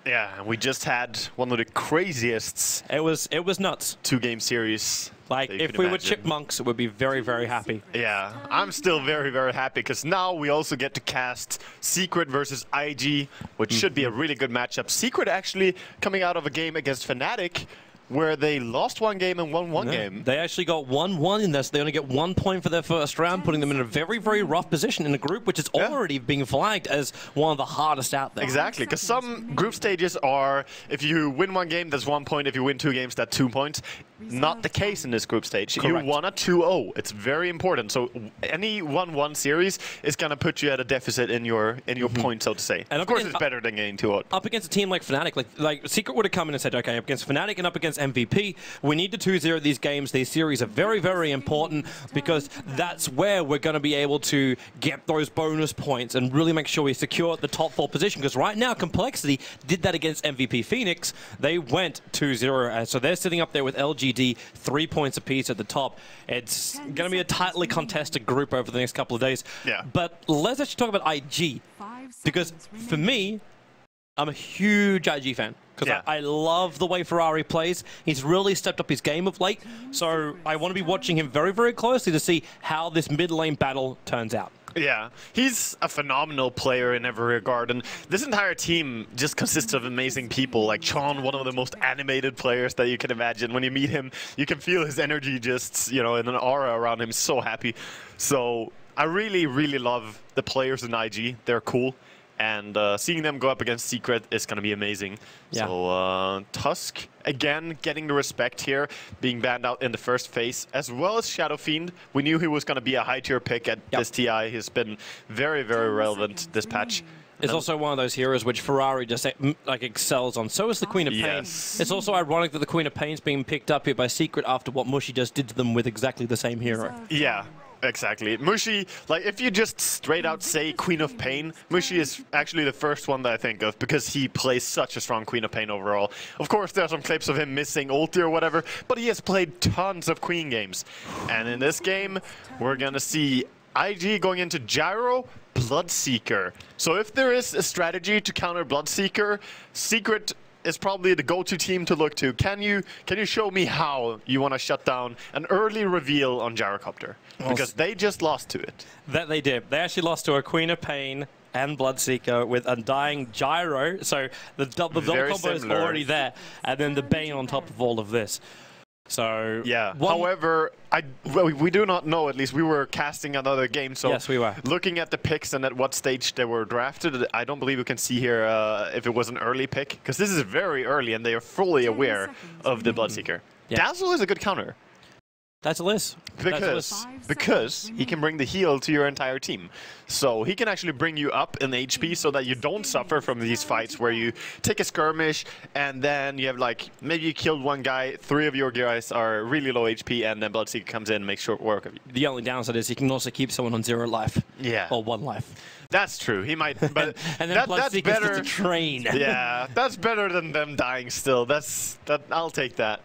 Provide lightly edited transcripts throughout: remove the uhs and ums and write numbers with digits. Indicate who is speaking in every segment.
Speaker 1: Yeah, and we just had one of the craziest.
Speaker 2: It was nuts.
Speaker 1: 2-game series.
Speaker 2: Like, if we were chipmunks, it would be very, very happy.
Speaker 1: Yeah, I'm still very, very happy because now we also get to cast Secret versus IG, which should be a really good matchup. Secret actually coming out of a game against Fnatic, where they lost one game and won one game.
Speaker 2: They actually got 1-1 in this. They only get 1 point for their first round, putting them in a very, very rough position in a group which is already being flagged as one of the hardest out there.
Speaker 1: Exactly, because some group stages are, if you win 1 game, that's 1 point. If you win 2 games, that's 2 points. Not the case in this group stage.
Speaker 2: Correct.
Speaker 1: You won a 2-0. It's very important. So any 1-1 series is going to put you at a deficit in your points, so to say. And of course, it's better than getting 2-0.
Speaker 2: Up against a team like Fnatic, like Secret would have come in and said, okay, up against Fnatic and up against MVP, we need to 2-0 these games. These series are very, very important because that's where we're going to be able to get those bonus points and really make sure we secure the top 4 position. Because right now, Complexity did that against MVP Phoenix. They went 2-0, so they're sitting up there with LGD, 3 points apiece at the top. It's going to be a tightly contested group over the next couple of days.
Speaker 1: Yeah.
Speaker 2: But let's actually talk about IG, because for me, I'm a huge IG fan. Because I love the way Ferrari plays. He's really stepped up his game of late. So I want to be watching him very, very closely to see how this mid lane battle turns out.
Speaker 1: Yeah, he's a phenomenal player in every regard, and this entire team just consists of amazing people. Like Johan, one of the most animated players that you can imagine. When you meet him, you can feel his energy just, you know, in an aura around him. He's so happy. So I really, really love the players in IG. They're cool. And seeing them go up against Secret is going to be amazing. Yeah. So Tusk, again, getting the respect here, being banned out in the first phase, as well as Shadow Fiend. We knew he was going to be a high-tier pick at this TI. He's been very, very relevant this patch.
Speaker 2: It's also one of those heroes which Ferrari just like excels on. So is the Queen of Pain. It's also ironic that the Queen of Pain's being picked up here by Secret after what Mushy just did to them with exactly the same hero.
Speaker 1: Yeah. Exactly. Mushy, like, if you just straight out say Queen of Pain, Mushy is actually the first one that I think of because he plays such a strong Queen of Pain overall. Of course, there are some clips of him missing ulti or whatever, but he has played tons of Queen games. And in this game, we're going to see IG going into Gyro, Bloodseeker. So if there is a strategy to counter Bloodseeker, Secret is probably the go-to team to look to. Can you show me how you want to shut down an early reveal on Gyrocopter? Because they just lost to it.
Speaker 2: That they did. They actually lost to a Queen of Pain and Bloodseeker with Undying Gyro. So the double combo is already there. And then the Bane on top of all of this. So
Speaker 1: yeah. However, we do not know. At least we were casting another game. So
Speaker 2: yes, we were
Speaker 1: looking at the picks and at what stage they were drafted. I don't believe we can see here if it was an early pick, because this is very early and they are fully aware of the Bloodseeker. Yeah. Dazzle is a good counter.
Speaker 2: Dazzle is.
Speaker 1: Because he can bring the heal to your entire team. So he can actually bring you up in HP so that you don't suffer from these fights where you take a skirmish and then you have, like, maybe you killed one guy, 3 of your guys are really low HP, and then Bloodseeker comes in and makes short work of you.
Speaker 2: The only downside is he can also keep someone on 0 life.
Speaker 1: Yeah.
Speaker 2: Or 1 life.
Speaker 1: That's true. He might, but
Speaker 2: and then
Speaker 1: that's better.
Speaker 2: To train.
Speaker 1: Yeah, that's better than them dying still. I'll take that.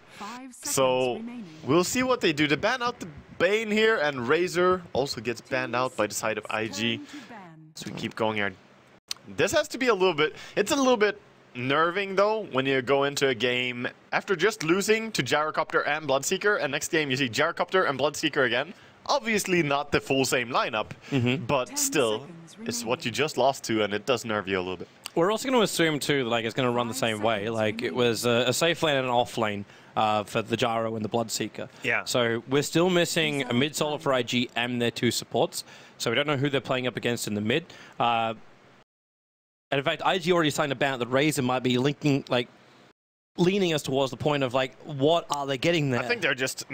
Speaker 1: So we'll see what they do. They ban out the Bane here, and Razor also gets banned out by the side of IG. So we keep going here. This has to be a little bit. It's a little bit nerving though when you go into a game after just losing to Gyrocopter and Bloodseeker, and next game you see Gyrocopter and Bloodseeker again. Obviously not the full same lineup, but still, it's what you just lost to, and it does nerve you a little bit.
Speaker 2: We're also going to assume, too, like it's going to run the same way. Like, it was a safe lane and an off lane for the Gyro and the Bloodseeker.
Speaker 1: Yeah.
Speaker 2: So we're still missing a mid solo for IG and their 2 supports. So we don't know who they're playing up against in the mid. And in fact, IG already signed a ban that Razor might be leaning us towards the point of, like, what are they getting there?
Speaker 1: I think they're just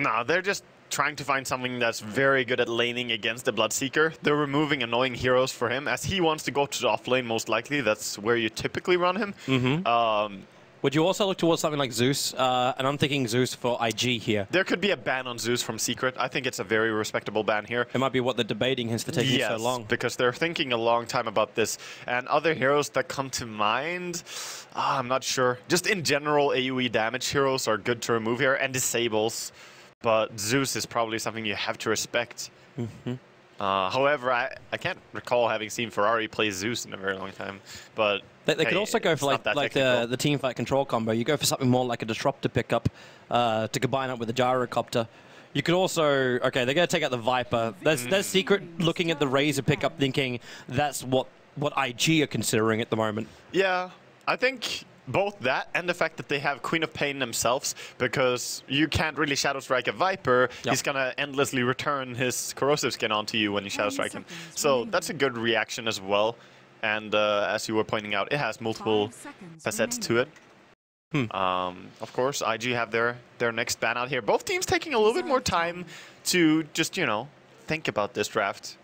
Speaker 1: trying to find something that's very good at laning against the Bloodseeker. They're removing annoying heroes for him, as he wants to go to the offlane most likely. That's where you typically run him.
Speaker 2: Would you also look towards something like Zeus? And I'm thinking Zeus for IG here.
Speaker 1: There could be a ban on Zeus from Secret. I think it's a very respectable ban here.
Speaker 2: It might be what they're debating, hence for taking so long.
Speaker 1: Because they're thinking a long time about this. And other heroes that come to mind, I'm not sure. Just in general, AoE damage heroes are good to remove here, and disables. But Zeus is probably something you have to respect. However, I can't recall having seen Ferrari play Zeus in a very long time. But
Speaker 2: They could also go for like the team fight control combo. You go for something more like a disruptor pickup to combine it with a gyrocopter. You could also, okay, they're going to take out the Viper. There's Secret looking at the Razor pickup thinking that's what IG are considering at the moment.
Speaker 1: Yeah, I think both that and the fact that they have Queen of Pain themselves, because you can't really Shadow Strike a Viper. Yep. He's going to endlessly return his corrosive skin onto you when you Shadow Strike him. So that's a good reaction as well. And as you were pointing out, it has multiple facets to it. Of course, IG have their next ban out here. Both teams taking a little bit more time to just, you know, think about this draft.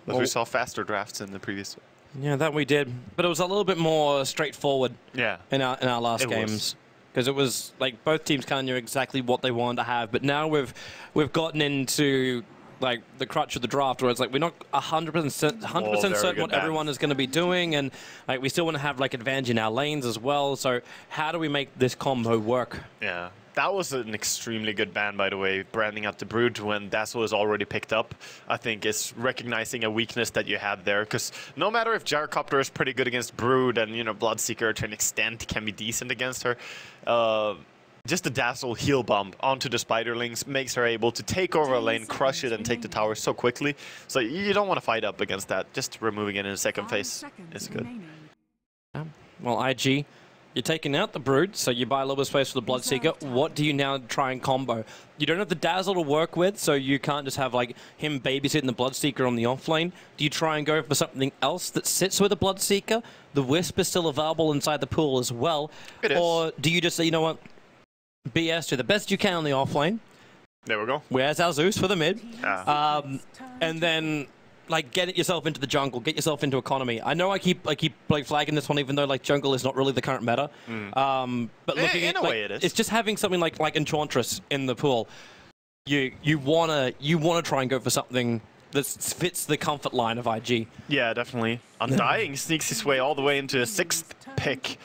Speaker 1: But we saw faster drafts in the previous.
Speaker 2: Yeah, that we did. But it was a little bit more straightforward in our last games. Because it was like both teams kind of knew exactly what they wanted to have. But now we've gotten into like the crutch of the draft where it's like we're not 100% certain what everyone is going to be doing, and like we still want to have like advantage in our lanes as well. So how do we make this combo work?
Speaker 1: Yeah, that was an extremely good ban, by the way, branding out the Brood when Dazzle is already picked up. I think it's recognizing a weakness that you had there, because no matter if Gyrocopter is pretty good against Brood and, you know, Bloodseeker to an extent can be decent against her, just the Dazzle heal bump onto the Spiderlings makes her able to take over a lane, crush it, and take the tower so quickly. So you don't want to fight up against that. Just removing it in the second phase is good.
Speaker 2: Well, IG, you're taking out the Brood, so you buy a little bit of space for the Bloodseeker. What do you now try and combo? You don't have the Dazzle to work with, so you can't just have like him babysitting the Bloodseeker on the offlane. Do you try and go for something else that sits with the Bloodseeker? The Wisp is still available inside the pool as well.
Speaker 1: It is.
Speaker 2: Or do you just say, you know what? BS, do the best you can on the offlane.
Speaker 1: There we go.
Speaker 2: Where's our Zeus for the mid? And then like get yourself into the jungle, get yourself into economy. I know I keep like flagging this one, even though like jungle is not really the current meta. But looking
Speaker 1: in a way it is.
Speaker 2: It's just having something like Enchantress in the pool. You wanna try and go for something that fits the comfort line of IG.
Speaker 1: Yeah, definitely. Undying sneaks his way all the way into a 6th pick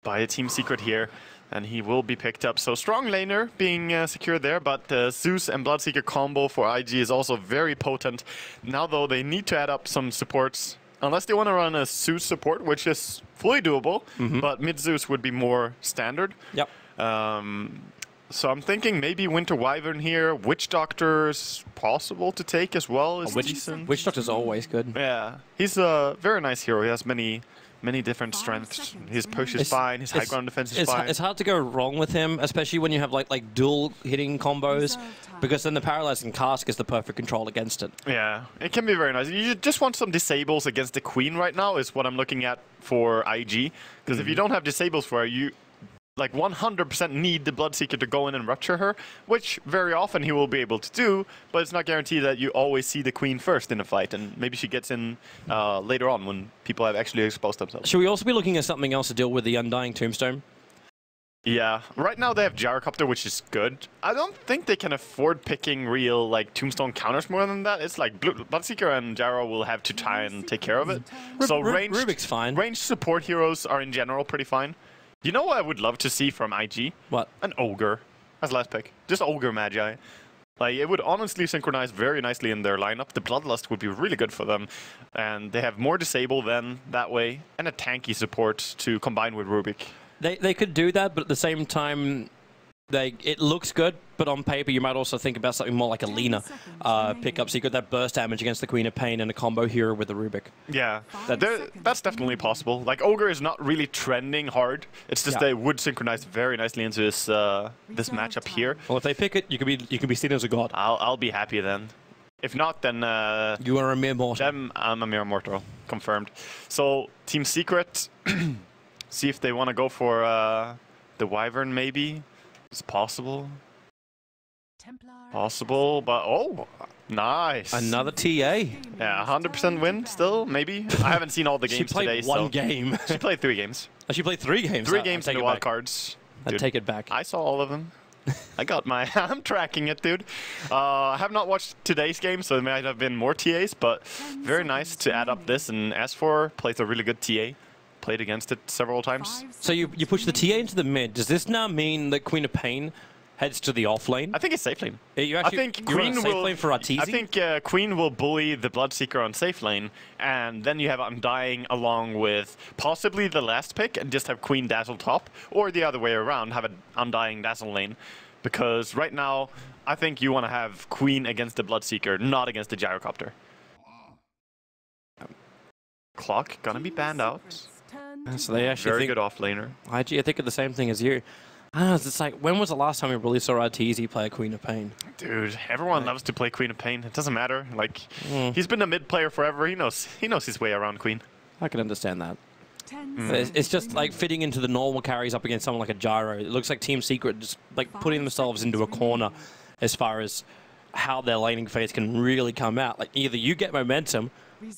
Speaker 1: by a Team Secret here. And he will be picked up. So strong laner being secured there, but Zeus and Bloodseeker combo for IG is also very potent. Now though, they need to add up some supports, unless they want to run a Zeus support, which is fully doable, but mid Zeus would be more standard.
Speaker 2: Yep.
Speaker 1: So I'm thinking maybe Winter Wyvern here. Witch Doctor's possible to take as well. Is decent.
Speaker 2: Witch Doctor's always good.
Speaker 1: Yeah, he's a very nice hero. He has many different strengths. His push is fine. His high ground defense is fine.
Speaker 2: It's hard to go wrong with him, especially when you have like dual hitting combos, because then the paralyzing cask is the perfect control against it.
Speaker 1: Yeah, it can be very nice. You just want some disables against the Queen right now is what I'm looking at for IG. Because if you don't have disables for her, you like 100% need the Bloodseeker to go in and rupture her, which very often he will be able to do, but it's not guaranteed that you always see the Queen first in a fight, and maybe she gets in later on when people have actually exposed themselves.
Speaker 2: Should we also be looking at something else to deal with the Undying Tombstone?
Speaker 1: Yeah, right now they have Gyrocopter, which is good. I don't think they can afford picking real like Tombstone counters more than that. It's like Bloodseeker and Gyro will have to try and take care of it. So
Speaker 2: Rubik's fine.
Speaker 1: Ranged support heroes are in general pretty fine. You know what I would love to see from IG?
Speaker 2: What?
Speaker 1: An Ogre as last pick. Just Ogre Magi. Like, it would honestly synchronize very nicely in their lineup. The Bloodlust would be really good for them. And they have more Disable then that way, and a tanky support to combine with Rubik.
Speaker 2: They could do that, but at the same time, it looks good, but on paper you might also think about something more like a Lina pickup, so you got that burst damage against the Queen of Pain and a combo hero with the Rubik.
Speaker 1: Yeah, that's definitely possible. Like, Ogre is not really trending hard. It's just they would synchronize very nicely into this this matchup here.
Speaker 2: Well, if they pick it, you can be seen as a god.
Speaker 1: I'll be happy then. If not, then
Speaker 2: you are a mere mortal.
Speaker 1: Then I'm a mere mortal, confirmed. So Team Secret, see if they want to go for the Wyvern maybe. It's possible. Possible, but oh, nice.
Speaker 2: Another TA.
Speaker 1: Yeah, 100% win still, maybe. I haven't seen all the games today.
Speaker 2: She played one game.
Speaker 1: She played 3 games.
Speaker 2: Oh, she played 3 games?
Speaker 1: 3 games in the wild cards.
Speaker 2: I'd take it back.
Speaker 1: I saw all of them. I got my... I'm tracking it, dude. I have not watched today's game, so there might have been more TAs, but very nice to add up this. And S4 plays a really good TA. Played against it several times.
Speaker 2: So you push the TA into the mid. Does this now mean that Queen of Pain heads to the offlane.
Speaker 1: I think it's safe lane.
Speaker 2: I think Queen safe lane for Arteezy?
Speaker 1: I think Queen will bully the Bloodseeker on safe lane, and then you have Undying along with possibly the last pick, and just have Queen Dazzle top, or the other way around, have an Undying Dazzle lane. Because right now, I think you want to have Queen against the Bloodseeker, not against the Gyrocopter. Clock gonna be banned out.
Speaker 2: So they actually
Speaker 1: Very
Speaker 2: think,
Speaker 1: good offlaner.
Speaker 2: IG, I think of the same thing as you. I don't know, it's like, when was the last time we really saw Arteezy play a Queen of Pain?
Speaker 1: Dude, everyone loves to play Queen of Pain. It doesn't matter. Like, he's been a mid player forever. He knows his way around Queen.
Speaker 2: I can understand that. It's just like fitting into the normal carries up against someone like a Gyro. It looks like Team Secret just like putting themselves into a corner as far as how their laning phase can really come out. Like, either you get momentum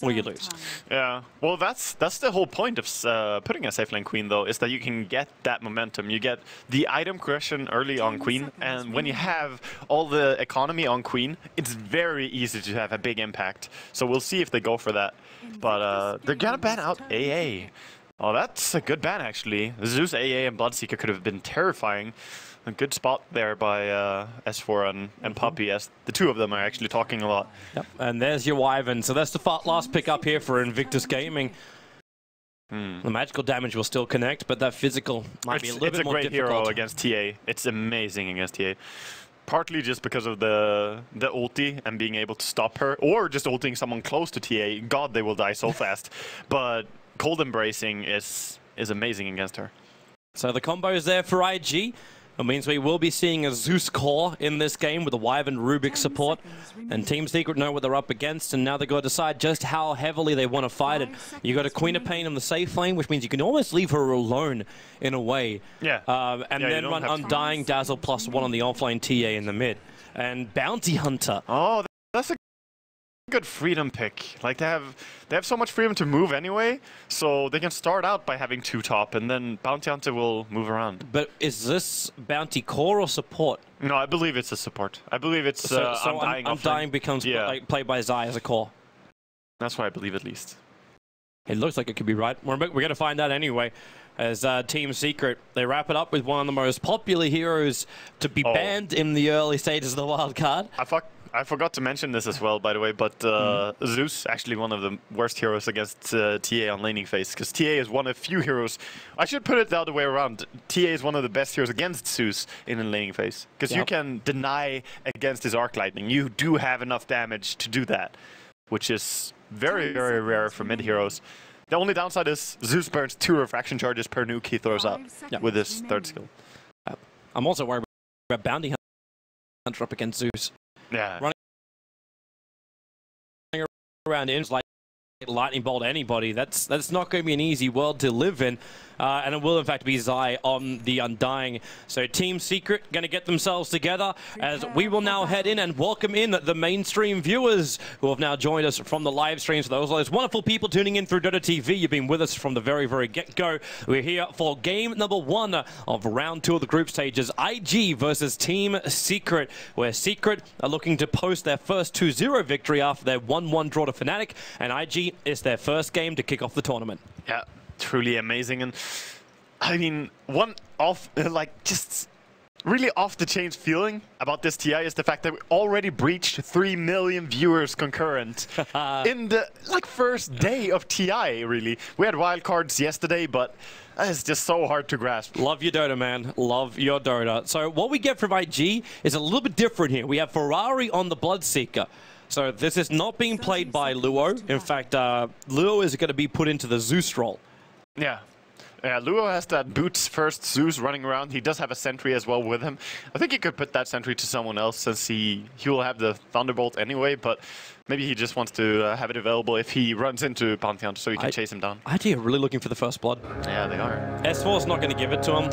Speaker 2: or you lose.
Speaker 1: Yeah, well, that's the whole point of putting a safe lane Queen, though, is that you can get that momentum. You get the item progression early on Queen, and when you have all the economy on Queen, it's very easy to have a big impact. So we'll see if they go for that. But they're gonna ban out AA. Oh, that's a good ban, actually. Zeus, AA, and Bloodseeker could have been terrifying. A good spot there by S4 and Puppey, as the two of them are actually talking a lot.
Speaker 2: Yep. And there's your Wyvern. So that's the last pick up here for Invictus Gaming. The magical damage will still connect, but that physical might be a little bit more difficult.
Speaker 1: It's a great hero against TA. It's amazing against TA. Partly just because of the ulti and being able to stop her, or just ulting someone close to TA. God, they will die so fast. But Cold Embracing is amazing against her. So
Speaker 2: the combo is there for IG. It means we will be seeing a Zeus core in this game with a Wyvern Rubik support. And Team Secret know what they're up against, and now they've got to decide just how heavily they want to fight it. You got a Queen of Pain on the safe lane, which means you can almost leave her alone in a way.
Speaker 1: Yeah.
Speaker 2: And then run Undying Dazzle +1 on the offlane TA in the mid. And Bounty Hunter.
Speaker 1: Oh, that's a good freedom pick. Like, they have so much freedom to move anyway, so they can start out by having 2 top, and then Bounty Hunter will move around.
Speaker 2: But is this Bounty core or support?
Speaker 1: No, I believe it's a support. I believe it's
Speaker 2: so Undying becomes like, played by Zai as a core.
Speaker 1: That's what I believe, at least.
Speaker 2: It looks like it could be right. We're going to find out anyway. As Team Secret, they wrap it up with one of the most popular heroes to be banned in the early stages of the wild card.
Speaker 1: I forgot to mention this as well, by the way, but Zeus, actually one of the worst heroes against TA on laning phase, because TA is one of few heroes. I should put it the other way around. TA is one of the best heroes against Zeus in a laning phase, because you can deny against his Arc Lightning. You do have enough damage to do that, which is very, very rare for mid heroes. The only downside is Zeus burns 2 refraction charges per nuke he throws up with his 3rd skill.
Speaker 2: I'm also worried about Bounty Hunter up against Zeus.
Speaker 1: Yeah.
Speaker 2: Running around in like lightning bolt anybody. That's not going to be an easy world to live in. And it will in fact be Zai on the Undying. So Team Secret going to get themselves together as we will now head in and welcome in the mainstream viewers who have now joined us from the live streams. For those wonderful people tuning in through Dota TV, you've been with us from the very, very get-go. We're here for game number 1 of round 2 of the group stages, IG versus Team Secret, where Secret are looking to post their first 2-0 victory after their 1-1 draw to Fnatic, and IG is their first game to kick off the tournament.
Speaker 1: Yeah. Truly amazing. And I mean, just really off the chain feeling about this TI is the fact that we already breached 3 million viewers concurrent in the first day of TI. Really, we had wildcards yesterday, but it's just so hard to grasp.
Speaker 2: Love your Dota, man. Love your Dota. So what we get from IG is a little bit different here. We have Ferrari on the Bloodseeker. So this is not being played by Luo. In fact, Luo is going to be put into the Zeus role.
Speaker 1: Yeah. Yeah, Luo has that boots first Zeus running around. He does have a sentry as well with him. I think he could put that sentry to someone else since he will have the Thunderbolt anyway, but maybe he just wants to have it available if he runs into Bounty Hunter so he can chase him down.
Speaker 2: IG are really looking for the first blood.
Speaker 1: Yeah, they are.
Speaker 2: S4's not going to give it to him.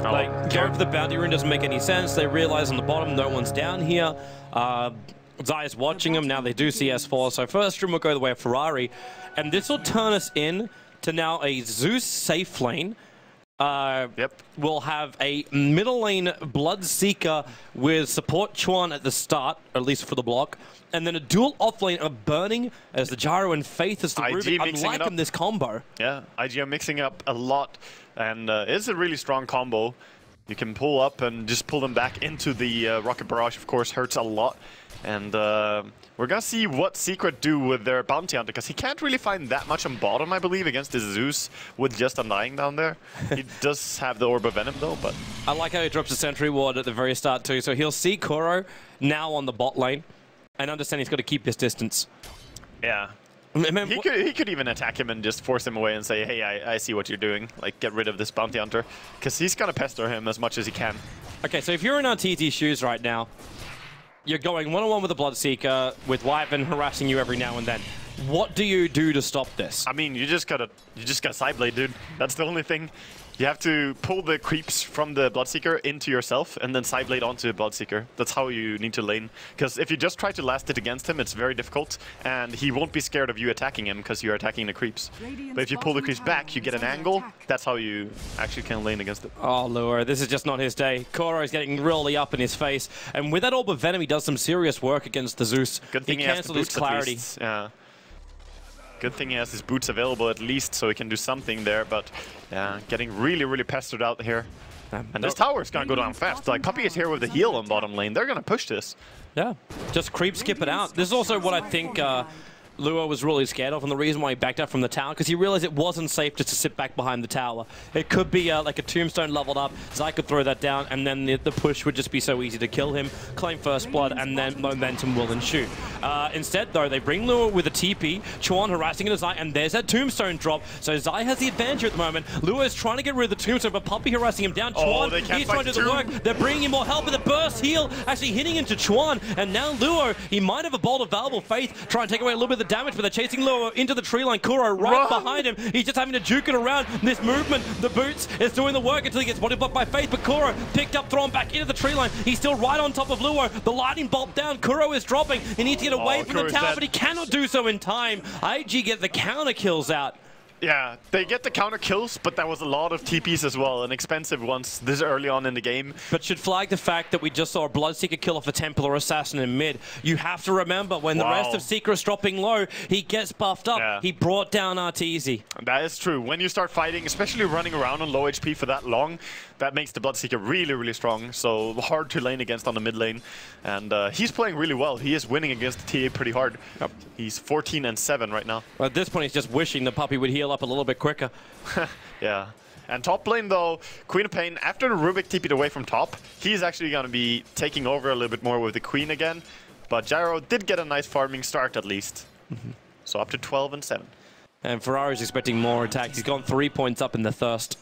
Speaker 2: Going for the bounty rune doesn't make any sense. They realize on the bottom no one's down here. Zai is watching him. Now they do see S4. So first room will go the way of Ferrari. And this will turn us in to now a Zeus safe lane. We'll have a middle lane Bloodseeker with support Chuan at the start, or at least for the block. And then a dual offlane of Burning as the Gyro and Faith as the Rubik. I'm liking this combo.
Speaker 1: Yeah, IG are mixing up a lot. And it's a really strong combo. You can pull up and just pull them back into the rocket barrage, of course, hurts a lot. And we're gonna see what Secret do with their bounty hunter, because he can't really find that much on bottom, I believe, against the Zeus with just Undying down there. He does have the Orb of Venom though, but...
Speaker 2: I like how he drops a sentry ward at the very start too, so he'll see Kuro now on the bot lane and understand he's got to keep his distance.
Speaker 1: Yeah. He could even attack him and just force him away and say, hey, I see what you're doing. Like, get rid of this bounty hunter. Because he's going to pester him as much as he can.
Speaker 2: Okay, so if you're in RTZ's shoes right now, you're going one-on-one with a Bloodseeker, with Wyvern harassing you every now and then. What do you do to stop this?
Speaker 1: I mean, you just gotta Sideblade, dude. That's the only thing. You have to pull the creeps from the Bloodseeker into yourself and then Sideblade onto the Bloodseeker. That's how you need to lane. Because if you just try to last it against him, it's very difficult. And he won't be scared of you attacking him because you're attacking the creeps. But if you pull the creeps back, you get an angle. That's how you actually can lane against it.
Speaker 2: Oh, Lure, this is just not his day. Koro's getting really up in his face. And with that Orb of Venom, he does some serious work against the Zeus.
Speaker 1: Good thing he cancelled his clarity. Yeah. Good thing he has his boots available at least, so he can do something there, but yeah, getting really, really pestered out here. And this tower is going to go down fast. Like, Puppey is here with the heal on bottom lane. They're going to push this.
Speaker 2: Yeah, just creep skip it out. This is also what I think Lua was really scared of, and the reason why he backed up from the tower, because he realized it wasn't safe just to sit back behind the tower. It could be like a tombstone leveled up, Zai could throw that down, and then the push would just be so easy to kill him, claim first blood, and then momentum will ensue. Instead, though, they bring Lua with a TP, Chuan harassing into Zai, and there's that tombstone drop, so Zai has the advantage at the moment. Lua is trying to get rid of the tombstone, but Puppey harassing him down. Chuan, he's trying to do the work. They're bringing in more help, and the burst heal actually hitting into Chuan, and now Lua, he might have a bolt of Valuable Faith, try and take away a little bit of the damage, but they're chasing Lua into the tree line. Kuro right behind him. He's just having to juke it around. This movement, the boots, is doing the work until he gets body blocked by Faith, but Kuro picked up, thrown back into the tree line. He's still right on top of Lua. The lightning bolt down. Kuro is dropping. He needs to get away from the tower, but he cannot do so in time. IG get the counter kills out.
Speaker 1: Yeah, they get the counter kills, but that was a lot of TPs as well, and expensive ones this early on in the game.
Speaker 2: But should flag the fact that we just saw a Bloodseeker kill off a Templar Assassin in mid. You have to remember, when the rest of Secret's dropping low, he gets buffed up. Yeah. He brought down RTZ.
Speaker 1: That is true. When you start fighting, especially running around on low HP for that long, that makes the Bloodseeker really, really strong. So hard to lane against on the mid lane. And he's playing really well. He is winning against the TA pretty hard. Yep. He's 14-7 right now.
Speaker 2: Well, at this point, he's just wishing the Puppey would heal up a little bit quicker.
Speaker 1: Yeah. And top lane though, Queen of Pain, after the Rubik TP'd away from top, he's actually going to be taking over a little bit more with the Queen again. But Gyro did get a nice farming start at least. So up to 12-7.
Speaker 2: And Ferrari's expecting more attacks. He's gone 3 points up in the thirst.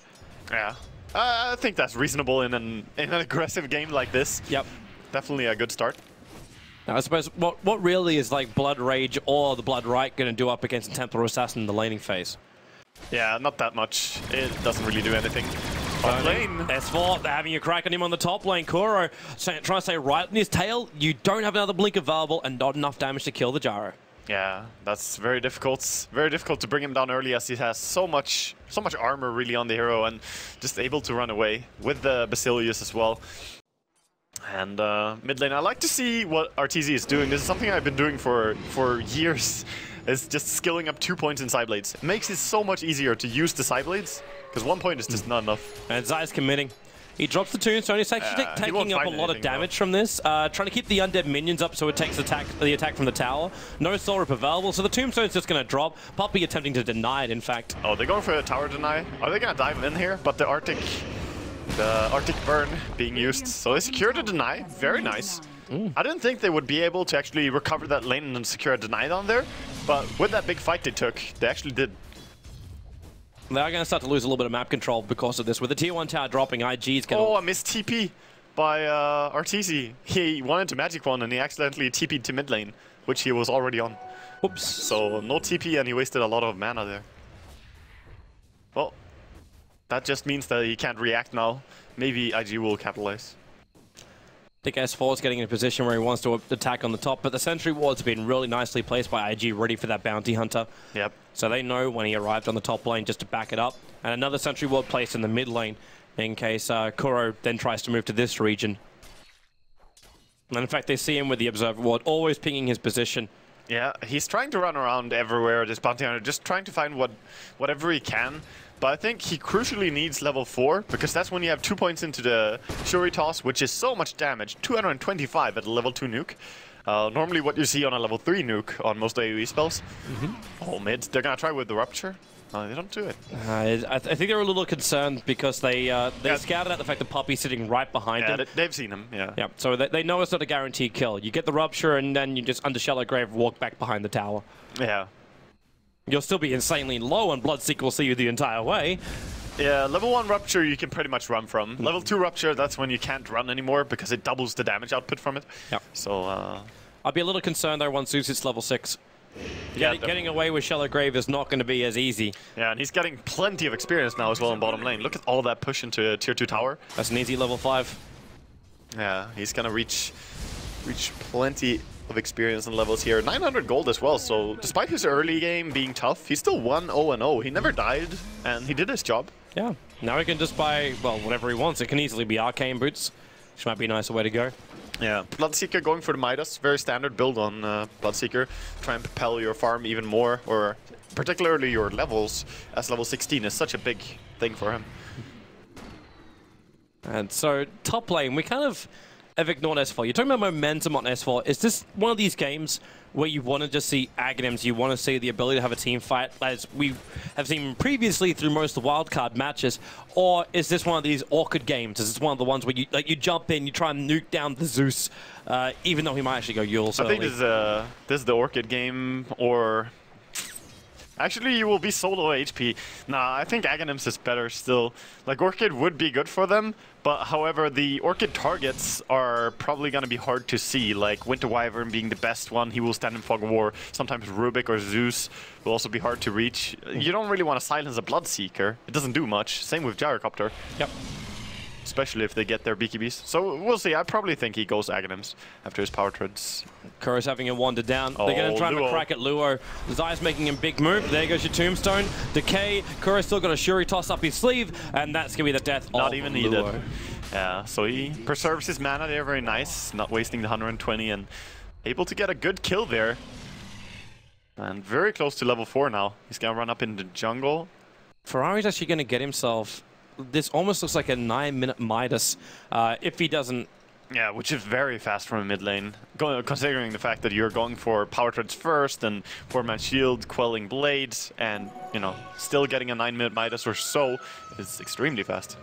Speaker 1: Yeah. I think that's reasonable in an aggressive game like this.
Speaker 2: Yep.
Speaker 1: Definitely a good start.
Speaker 2: Now, I suppose what really is like Blood Rage or the Blood Right going to do up against a Templar Assassin in the laning phase?
Speaker 1: Yeah, not that much. It doesn't really do anything. Top lane.
Speaker 2: S4, they're having a crack on him on the top lane. Kuro trying to stay right in his tail. You don't have another blink available and not enough damage to kill the Gyro.
Speaker 1: Yeah, that's very difficult. Very difficult to bring him down early as he has so much armor really on the hero and just able to run away with the Basilius as well. And mid lane, I like to see what RTZ is doing. This is something I've been doing for years. It's just skilling up 2 points in Sideblades. It makes it so much easier to use the Sideblades, because 1 point is just not enough.
Speaker 2: And Zai's committing. He drops the tombstone. He's actually taking up a lot of damage from this. Trying to keep the undead minions up so it takes the attack from the tower. No soul rip available, so the tombstone's just going to drop. Puppey attempting to deny it, in fact. Oh,
Speaker 1: they're going for a tower deny. Are they going to dive in here? But the Arctic burn being used. So they secure the deny. Very nice. I didn't think they would be able to actually recover that lane and secure a deny down there. But with that big fight they took, they actually did.
Speaker 2: They are going to start to lose a little bit of map control because of this. With the tier 1 tower dropping, IG's going to...
Speaker 1: Oh, I missed TP by RTZ. He wanted to Magic Wand and he accidentally TP'd to mid lane, which he was already on. Oops. So no TP and he wasted a lot of mana there. Well, that just means that he can't react now. Maybe IG will capitalize.
Speaker 2: I think S4 is getting in a position where he wants to attack on the top, but the sentry wards have been really nicely placed by IG, ready for that bounty hunter.
Speaker 1: Yep.
Speaker 2: So they know when he arrived on the top lane just to back it up. And another sentry ward placed in the mid lane in case Kuro then tries to move to this region. And in fact, they see him with the observer ward, always pinging his position.
Speaker 1: Yeah, he's trying to run around everywhere, this bounty hunter, just trying to find whatever he can. but I think he crucially needs level 4, because that's when you have 2 points into the Shuri Toss, which is so much damage, 225 at a level 2 nuke. Normally what you see on a level 3 nuke on most AoE spells. Oh, mid. They're gonna try with the Rupture. They don't do it.
Speaker 2: I think they're a little concerned because they scouted out the fact that Puppey's sitting right behind him.
Speaker 1: They've seen him, yeah.
Speaker 2: So they know it's not a guaranteed kill. You get the Rupture and then you just under Shallow Grave walk back behind the tower.
Speaker 1: Yeah.
Speaker 2: You'll still be insanely low and Bloodseeker will see you the entire way.
Speaker 1: Yeah, level 1 Rupture you can pretty much run from. Level 2 Rupture, that's when you can't run anymore because it doubles the damage output from it.
Speaker 2: Yep.
Speaker 1: So,
Speaker 2: I'd be a little concerned though once Zeus hits level 6.
Speaker 1: Yeah,
Speaker 2: getting away with Shallow Grave is not going to be as easy.
Speaker 1: Yeah, and he's getting plenty of experience now as well in bottom lane. Look at all that push into tier 2 tower.
Speaker 2: That's an easy level 5.
Speaker 1: Yeah, he's gonna reach plenty of experience and levels here. 900 gold as well, so despite his early game being tough, he still won 0-0. He never died, and he did his job.
Speaker 2: Yeah, now he can just buy, well, whatever he wants. It can easily be Arcane Boots, which might be a nicer way to go.
Speaker 1: Yeah, Bloodseeker going for the Midas, very standard build on Bloodseeker. Try and propel your farm even more, or particularly your levels, as level 16 is such a big thing for him.
Speaker 2: And so, top lane, we kind of have ignored S4. You're talking about momentum on S4. Is this one of these games where you want to just see agonyms, you want to see the ability to have a team fight, as we have seen previously through most of the wildcard matches, or is this one of these awkward games? Is this one of the ones where you jump in, you try and nuke down the Zeus, even though he might actually go Yule?
Speaker 1: I think this is the Orchid game, or actually you will be solo HP. Nah, I think Aghanim's is better still. Like, Orchid would be good for them, but however, the Orchid targets are probably going to be hard to see, like Winter Wyvern being the best one. He will stand in Fog of War. Sometimes Rubik or Zeus will also be hard to reach. You don't really want to silence a Bloodseeker. It doesn't do much. Same with Gyrocopter.
Speaker 2: Yep.
Speaker 1: Especially if they get their BKBs. So we'll see. I probably think he goes Aghanims after his power treads.
Speaker 2: Kuro's having a wander down. They're going to try and crack at Luo. Zai's making a big move. There goes your Tombstone. Decay. Kuro's still got a Shuri toss up his sleeve, and that's going to be the death
Speaker 1: Not
Speaker 2: of
Speaker 1: even needed.
Speaker 2: Luo.
Speaker 1: Yeah, so he preserves his mana there, very nice. Not wasting the 120 and able to get a good kill there. And very close to level 4 now. He's going to run up in the jungle.
Speaker 2: Ferrari's actually going to get himself... This almost looks like a 9-minute Midas if he doesn't...
Speaker 1: Yeah, which is very fast from a mid lane. Considering the fact that you're going for power treads first and 4-man shield, quelling blades, and, you know, still getting a 9-minute Midas or so is extremely fast.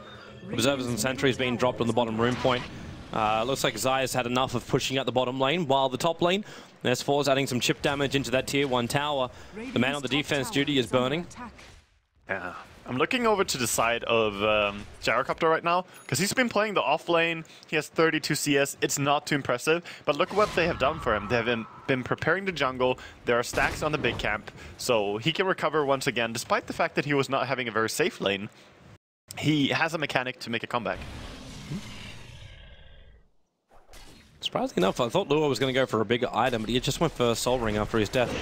Speaker 2: Observers and sentries being dropped on the bottom room point. Looks like Zai has had enough of pushing out the bottom lane, while the top lane, S4 is adding some chip damage into that tier 1 tower. The man on the defense duty is burning.
Speaker 1: Yeah. I'm looking over to the side of Gyrocopter right now, because he's been playing the offlane. He has 32 CS. It's not too impressive, but look what they have done for him. They have been preparing the jungle. There are stacks on the big camp, so he can recover once again, despite the fact that he was not having a very safe lane. He has a mechanic to make a comeback.
Speaker 2: Surprisingly enough, I thought Luo was going to go for a bigger item, but he just went for Soul Ring after his death.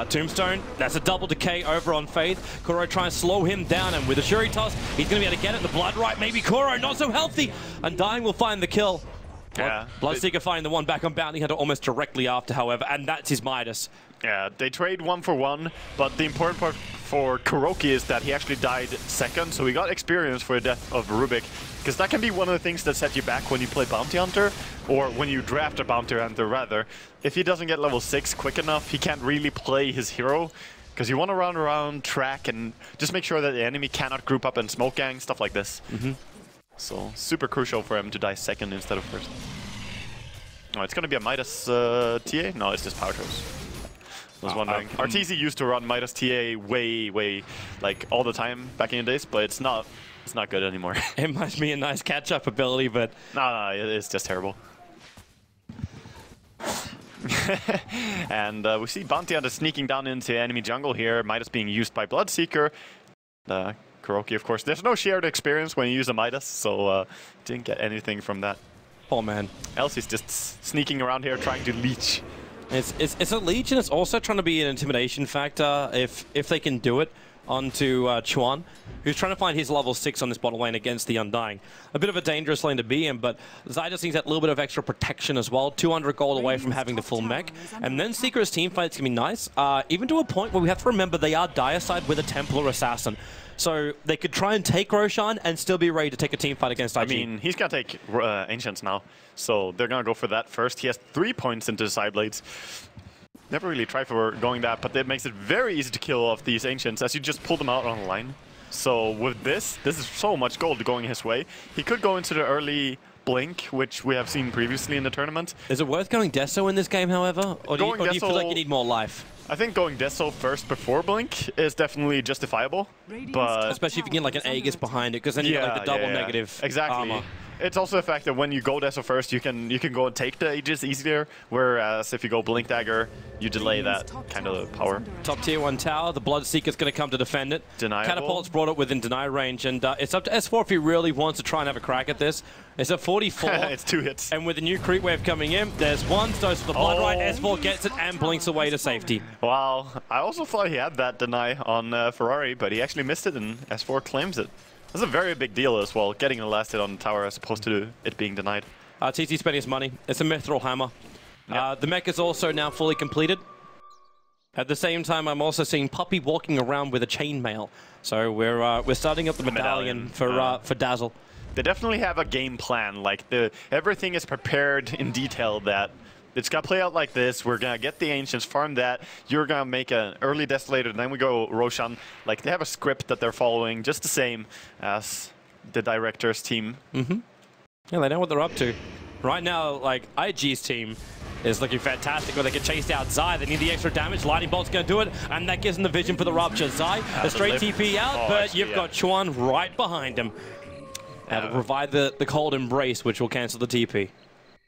Speaker 2: Tombstone, that's a double decay over on Faith. Kuro trying to slow him down, and with a Shuri toss, he's going to be able to get it. The blood right, maybe Kuro, not so healthy. Undying will find the kill. Bloodseeker finding the one back on Bounty Hunter almost directly after, however, and that's his Midas.
Speaker 1: Yeah, they trade 1 for 1, but the important part for Kuroki is that he actually died second, so he got experience for the death of Rubik, because that can be one of the things that set you back when you play Bounty Hunter, or when you draft a Bounty Hunter rather. If he doesn't get level 6 quick enough, he can't really play his hero, because you want to run around, track, and just make sure that the enemy cannot group up and smoke gang, stuff like this. So, super crucial for him to die second instead of first. Oh, it's going to be a Midas TA? No, it's just power treads. I was wondering. Arteezy used to run Midas TA way, like, all the time back in the days, but it's not good anymore.
Speaker 2: It might be a nice catch-up ability, but...
Speaker 1: No, it's just terrible. And we see Bounty Hunter sneaking down into enemy jungle here, Midas being used by Bloodseeker. Kuroki, of course. There's no shared experience when you use a Midas, so didn't get anything from that.
Speaker 2: Oh, man.
Speaker 1: Elsie's just sneaking around here trying to leech.
Speaker 2: It's a leech, and it's also trying to be an intimidation factor if they can do it onto Chuan, who's trying to find his level 6 on this bottom lane against the Undying. A bit of a dangerous lane to be in, but Zai just needs that little bit of extra protection as well. 200 gold away from having the full mech. And then Secret's team fights can be nice, even to a point where we have to remember they are Dire side with a Templar Assassin. So they could try and take Roshan and still be ready to take a team fight against IG.
Speaker 1: I mean, he's going to take Ancients now, so they're going to go for that first. He has 3 points into side blades. Never really tried for going that, but that makes it very easy to kill off these Ancients as you just pull them out on the line. So with this is so much gold going his way. He could go into the early Blink, which we have seen previously in the tournament.
Speaker 2: Is it worth going Deso in this game, however? Or do you feel like you need more life?
Speaker 1: I think going Deso first before Blink is definitely justifiable, but...
Speaker 2: Especially if you get like an Aegis behind it, because then you get like the double negative armor.
Speaker 1: It's also the fact that when you go Deso first, you can go and take the Aegis easier, whereas if you go Blink Dagger, you delay that kind of power.
Speaker 2: Top tier 1 tower, the Bloodseeker's going to come to defend it.
Speaker 1: Deniable.
Speaker 2: Catapult's brought it within deny range, and it's up to S4 if he really wants to try and have a crack at this. It's at 44.
Speaker 1: It's 2 hits.
Speaker 2: And with the new creep wave coming in, there's one dose of the Blood Right. S4 gets it and blinks away to safety.
Speaker 1: Wow. I also thought he had that deny on Ferrari, but he actually missed it, and S4 claims it. That's a very big deal as well, getting the last hit on the tower as opposed to it being denied.
Speaker 2: TT spending his money. It's a Mithril Hammer. Yep. The mech is also now fully completed. At the same time, I'm also seeing Puppey walking around with a chainmail. So we're starting up the medallion for Dazzle.
Speaker 1: They definitely have a game plan. Like everything is prepared in detail that it's going to play out like this. We're going to get the Ancients, farm that. You're going to make an early Desolator, and then we go Roshan. Like, they have a script that they're following, just the same as the director's team.
Speaker 2: Mm-hmm. Yeah, they know what they're up to. Right now, like, IG's team is looking fantastic, where they can chase out Zai. They need the extra damage. Lightning Bolt's going to do it, and that gives them the vision for the Rupture. Zai, a straight TP out, but actually, you've got Chuan right behind him. That'll provide the cold embrace, which will cancel the TP.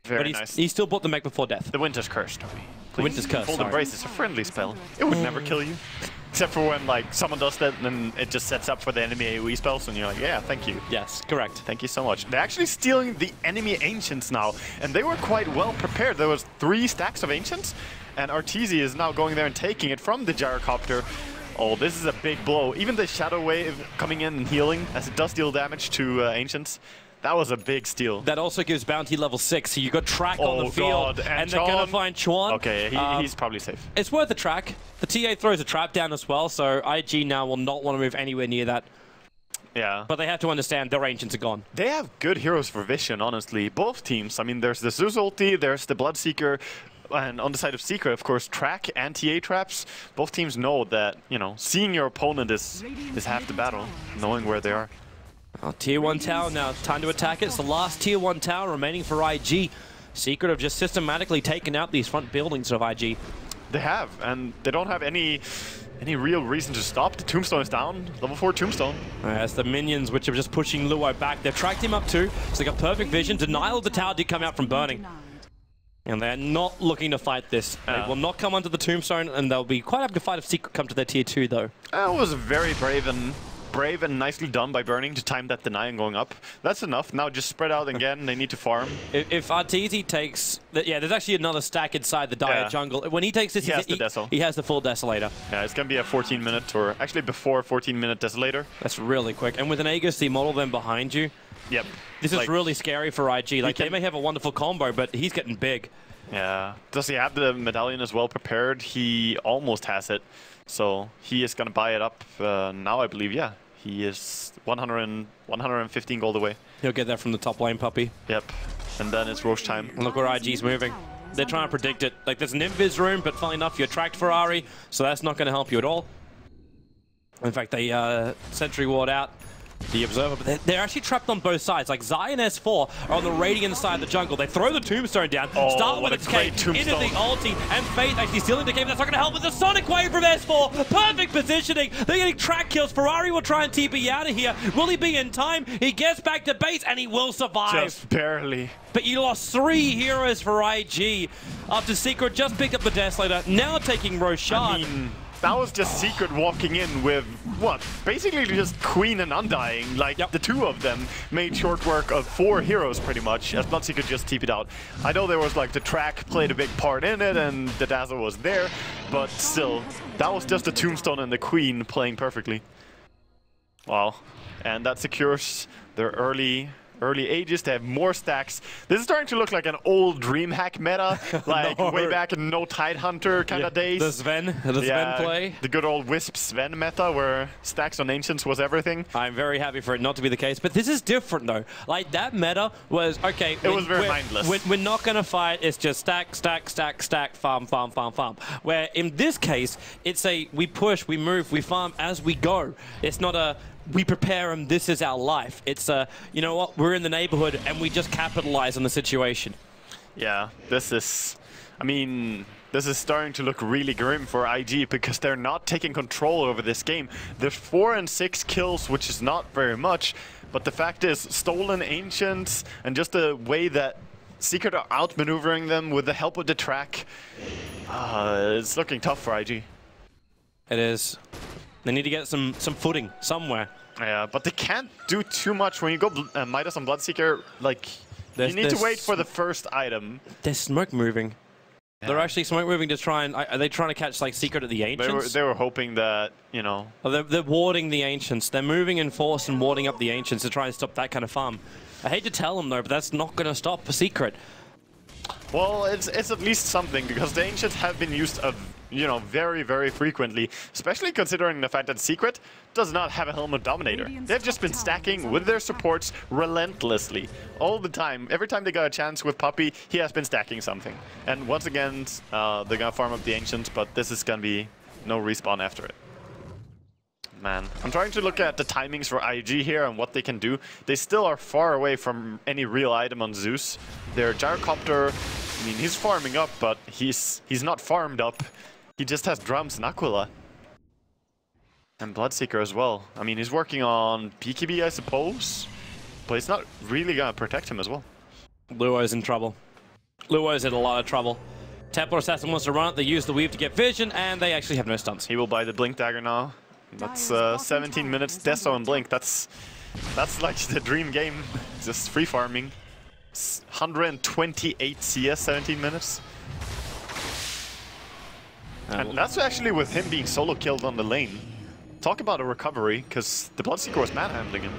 Speaker 1: Very
Speaker 2: but
Speaker 1: nice.
Speaker 2: He still bought the mech before death.
Speaker 1: The Winter's Curse, Toby.
Speaker 2: The Winter's Curse,
Speaker 1: Cold Embrace is a friendly spell. It would never kill you. Except for when like someone does that and then it just sets up for the enemy AoE spells and you're like, yeah, thank you.
Speaker 2: Yes, correct.
Speaker 1: Thank you so much. They're actually stealing the enemy Ancients now, and they were quite well prepared. There was 3 stacks of Ancients, and Arteezy is now going there and taking it from the Gyrocopter. Oh, this is a big blow. Even the Shadow Wave coming in and healing, as it does deal damage to Ancients. That was a big steal. That
Speaker 2: also gives bounty level 6, so you got track on the field, and they're going to find Chuan.
Speaker 1: Okay, he's probably safe.
Speaker 2: It's worth a track. The TA throws a trap down as well, so IG now will not want to move anywhere near that.
Speaker 1: Yeah.
Speaker 2: But they have to understand their Ancients are gone.
Speaker 1: They have good heroes for vision, honestly. Both teams. I mean, there's the Zeus ulti, there's the Bloodseeker, and on the side of Secret, of course, track and TA traps. Both teams know that, you know, seeing your opponent is half the battle, knowing where they are.
Speaker 2: Tier 1 tower now, time to attack it. It's the last Tier 1 tower remaining for IG. Secret have just systematically taken out these front buildings of IG.
Speaker 1: They have, and they don't have any real reason to stop. The Tombstone is down, level 4 Tombstone.
Speaker 2: That's the minions which are just pushing Luo back. They've tracked him up too, so they got perfect vision. Denial of the tower did come out from burning. And they're not looking to fight this. They will not come onto the Tombstone, and they'll be quite happy to fight if Secret come to their Tier 2 though.
Speaker 1: That was very brave and nicely done by Burning to time that deny and going up. That's enough. Now just spread out again. They need to farm.
Speaker 2: If Arteezy takes... Yeah, there's actually another stack inside the Dire jungle. When he takes this, he has the full Desolator.
Speaker 1: Yeah, it's going to be a 14-minute, or actually before 14-minute Desolator.
Speaker 2: That's really quick. And with an Aegis, the model then behind you.
Speaker 1: Yep.
Speaker 2: This is really scary for IG. Like, they may have a wonderful combo, but he's getting big.
Speaker 1: Yeah. Does he have the medallion as well prepared? He almost has it. So he is going to buy it up now, I believe. Yeah. He is 115 gold away.
Speaker 2: He'll get that from the top lane, Puppey.
Speaker 1: Yep. And then it's Roche time.
Speaker 2: And look where IG's moving. They're trying to predict it. Like, there's an invis room, but funnily enough, you attract Ferrari, so that's not going to help you at all. In fact, they sentry ward out the Observer, but they're actually trapped on both sides. Like, Zai and S4 are on the Radiant side of the jungle. They throw the Tombstone down, start with its cave into the ulti, and Faith actually stealing the cave. That's not going to help with the Sonic Wave from S4. Perfect positioning. They're getting track kills. Ferrari will try and TP out of here. Will he be in time? He gets back to base, and he will survive.
Speaker 1: Just barely.
Speaker 2: But you lost 3 heroes for IG after Secret just picked up the Desolator, now taking Roshan.
Speaker 1: I mean, that was just Secret walking in with, what, basically just Queen and Undying. Like, the 2 of them made short work of 4 heroes, pretty much, as Bloodseeker just TP'd out. I know there was, like, the track played a big part in it, and the Dazzle was there, but still, that was just the Tombstone and the Queen playing perfectly. Wow. And that secures their early early Aegis. They have more stacks. This is starting to look like an old DreamHack meta, like way back in No Tidehunter kind of days.
Speaker 2: The Sven play.
Speaker 1: The good old Wisp Sven meta where stacks on Ancients was everything.
Speaker 2: I'm very happy for it not to be the case, but this is different though. Like that meta was, okay,
Speaker 1: it was very mindless.
Speaker 2: We're not going to fight, it's just stack, stack, stack, stack, farm, farm, farm, farm. Where in this case, it's a we push, we move, we farm as we go. It's not a we prepare them, this is our life. It's a, you know what, we're in the neighborhood and we just capitalize on the situation.
Speaker 1: Yeah, this is, I mean, this is starting to look really grim for IG because they're not taking control over this game. There's 4 and 6 kills, which is not very much, but the fact is, stolen Ancients and just the way that Secret are outmaneuvering them with the help of the track, it's looking tough for IG.
Speaker 2: It is. They need to get some footing somewhere.
Speaker 1: Yeah, but they can't do too much when you go Midas on Bloodseeker. Like, you need to wait for the first item.
Speaker 2: There's smoke moving.
Speaker 1: Yeah.
Speaker 2: They're actually smoke moving to try and... Are they trying to catch, like, Secret at the Ancients?
Speaker 1: They were hoping that, you know...
Speaker 2: Oh, they're warding the Ancients. They're moving in force and warding up the Ancients to try and stop that kind of farm. I hate to tell them, though, but that's not going to stop for Secret.
Speaker 1: Well, it's at least something, because the Ancients have been used, you know, very, very frequently, especially considering the fact that Secret does not have a Helmet Dominator. They've just been stacking with their supports relentlessly, all the time. Every time they got a chance with Puppey, he has been stacking something. And once again, they're gonna farm up the Ancients, but this is gonna be no respawn after it. Man, I'm trying to look at the timings for IG here and what they can do. They still are far away from any real item on Zeus. Their Gyrocopter, I mean, he's farming up, but he's not farmed up. He just has drums and Aquila. And Bloodseeker as well. I mean, he's working on PKB, I suppose, but he's not really gonna protect him as well.
Speaker 2: Luo's in trouble. Luo's in a lot of trouble. Templar Assassin wants to run it, they use the weave to get vision, and they actually have no stuns.
Speaker 1: He will buy the Blink Dagger now. That's 17 minutes, Deso and Blink. That's like the dream game. Just free farming. 128 CS, 17 minutes. And that's actually with him being solo killed on the lane. Talk about a recovery, because the Bloodseeker was manhandling him.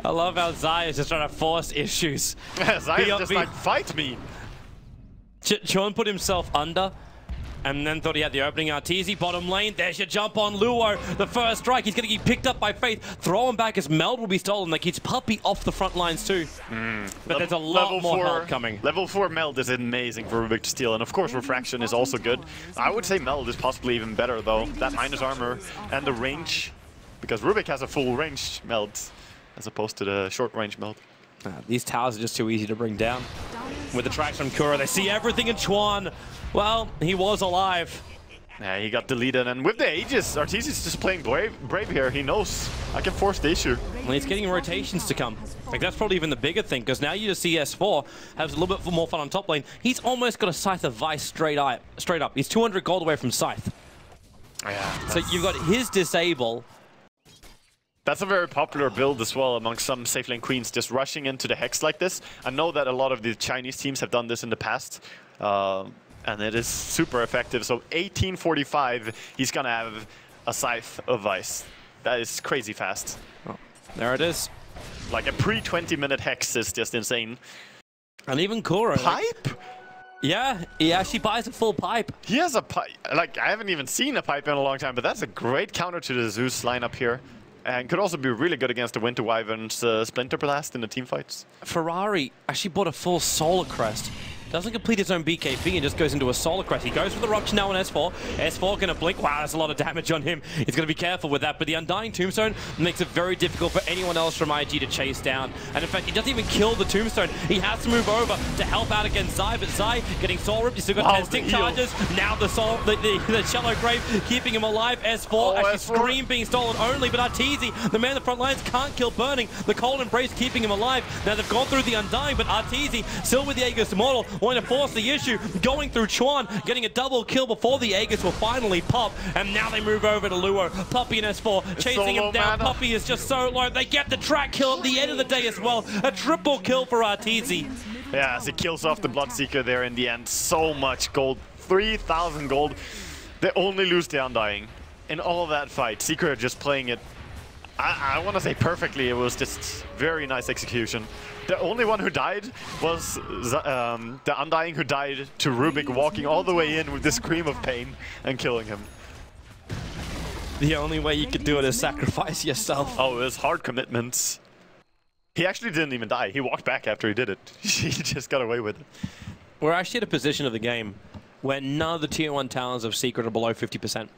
Speaker 2: I love how Zai is just trying to force issues.
Speaker 1: Zai is just like, fight me!
Speaker 2: Johan put himself under, and then thought he had the opening. Arteezy, bottom lane, there's your jump on Luo. The first strike, he's going to get picked up by Faith. Throw him back as Meld will be stolen. That keeps Puppey off the front lines too. But there's a lot more help coming.
Speaker 1: Level 4 Meld is amazing for Rubik to steal. And of course, Refraction is also good. I would say Meld is possibly even better though. That minus armor and the range. Because Rubik has a full range Meld as opposed to the short range Meld.
Speaker 2: These towers are just too easy to bring down. With the tracks from Kura, they see everything in Chuan. Well, he was alive.
Speaker 1: Yeah, he got deleted, and with the Aegis, Arteezy's just playing brave here. He knows I can force the issue.
Speaker 2: Well, he's getting rotations to come. Like, that's probably even the bigger thing, because now you just see S4 has a little bit more fun on top lane. He's almost got a Scythe of Vice straight up. He's 200 gold away from Scythe.
Speaker 1: Yeah.
Speaker 2: So you've got his disable.
Speaker 1: That's a very popular build as well among some safe lane queens, just rushing into the Hex like this. I know that a lot of the Chinese teams have done this in the past, and it is super effective. So 1845, he's gonna have a Scythe of Vice. That is crazy fast.
Speaker 2: Oh, there it is.
Speaker 1: Like a pre-20-minute Hex is just insane.
Speaker 2: And even Kura.
Speaker 1: Pipe?
Speaker 2: Yeah, he actually buys a full pipe.
Speaker 1: He has a pipe. Like, I haven't even seen a pipe in a long time, but that's a great counter to the Zeus lineup here. And could also be really good against the Winter Wyvern's Splinter Blast in the team fights.
Speaker 2: Ferrari actually bought a full Solar Crest. Doesn't complete his own BKB and just goes into a Solar Crest. He goes for the Rupture now on S4. S4 gonna blink. Wow, that's a lot of damage on him. He's gonna be careful with that. But the Undying Tombstone makes it very difficult for anyone else from IG to chase down. And in fact, he doesn't even kill the Tombstone. He has to move over to help out against Zai. But Zai getting Soul Ripped. He's still got 10 stick charges. Now the Shallow Grave keeping him alive. S4 actually Scream being stolen only. But Arteezy, the man in the front lines, can't kill Burning. The Cold Embrace keeping him alive. Now they've gone through the Undying, but Arteezy still with the Aegis Immortal, wanting to force the issue, going through Chuan, getting a double kill before the Aegis will finally pop, and now they move over to Luo. Puppey and S4 chasing him down. Puppey is just so low. They get the track kill at the end of the day as well. A triple kill for Arteezy.
Speaker 1: Yeah, as he kills off the Bloodseeker there in the end. So much gold. 3,000 gold. They only lose the Undying. In all of that fight, Seeker just playing it I want to say perfectly. It was just very nice execution. The only one who died was the Undying, who died to Rubik walking all the way in with the scream of pain and killing him.
Speaker 2: The only way you could do it is sacrifice yourself.
Speaker 1: Oh, it was hard commitments. He actually didn't even die. He walked back after he did it. He just got away with it.
Speaker 2: We're actually at a position of the game where none of the tier 1 talents of Secret are below 50%.